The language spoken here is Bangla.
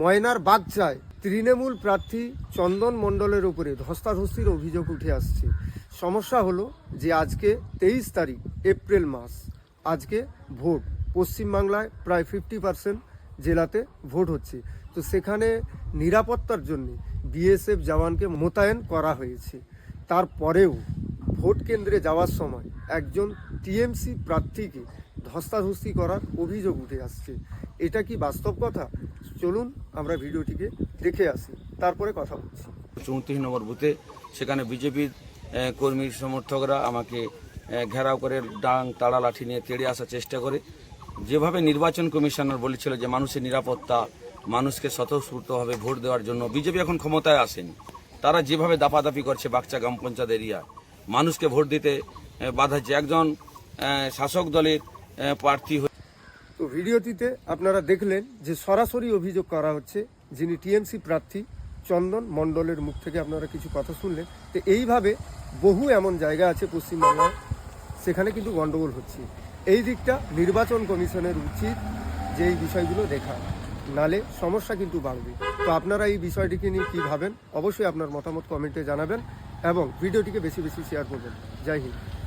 ময়নার বাচ্চায় তৃণমূল প্রার্থী চন্দন মণ্ডলের উপরে ধস্তাধস্তির অভিযোগ উঠে আসছে। সমস্যা হলো যে আজকে 23 তারিখ এপ্রিল মাস, আজকে ভোট পশ্চিমবাংলায় প্রায় 50% জেলাতে ভোট হচ্ছে। তো সেখানে নিরাপত্তার জন্য বিএসএফ জওয়ানকে মোতায়েন করা হয়েছে। তারপরেও ভোট কেন্দ্রে যাওয়ার সময় একজন টিএমসি প্রার্থীকে ধস্তাধস্তি করার অভিযোগ উঠে আসছে। এটা কি বাস্তব কথা? চলুন আমরা ভিডিওটিকে দেখে আসি, তারপরে কথা বলছি। 34 নম্বর বুথে সেখানে বিজেপির কর্মী সমর্থকরা আমাকে ঘেরাও করে ডাং তাড়া লাঠি নিয়ে তেড়ে আসার চেষ্টা করে। যেভাবে নির্বাচন কমিশনার বলেছিল যে মানুষের নিরাপত্তা, মানুষকে স্বতঃস্ফূর্তভাবে ভোট দেওয়ার জন্য বিজেপি এখন ক্ষমতায় আসেনি, তারা যেভাবে দাপাদাপি করছে বাগচা গ্রাম পঞ্চায়েত এরিয়া, মানুষকে ভোট দিতে বাধা দিচ্ছে। একজন শাসক দলের প্রার্থী। তো ভিডিওটিতে আপনারা দেখলেন যে সরাসরি অভিযোগ করা হচ্ছে, যিনি টিএমসি প্রার্থী চন্দন মণ্ডলের মুখ থেকে আপনারা কিছু কথা শুনলেন। তো এইভাবে বহু এমন জায়গা আছে পশ্চিমবাংলায়, সেখানে কিন্তু গণ্ডগোল হচ্ছে। এই দিকটা নির্বাচন কমিশনের উচিত যে এই বিষয়গুলো দেখা, নালে সমস্যা কিন্তু বাড়বে। তো আপনারা এই বিষয়টিকে নিয়ে কী ভাবেন, অবশ্যই আপনার মতামত কমেন্টে জানাবেন এবং ভিডিওটিকে বেশি বেশি শেয়ার করবেন। জয় হিন্দ।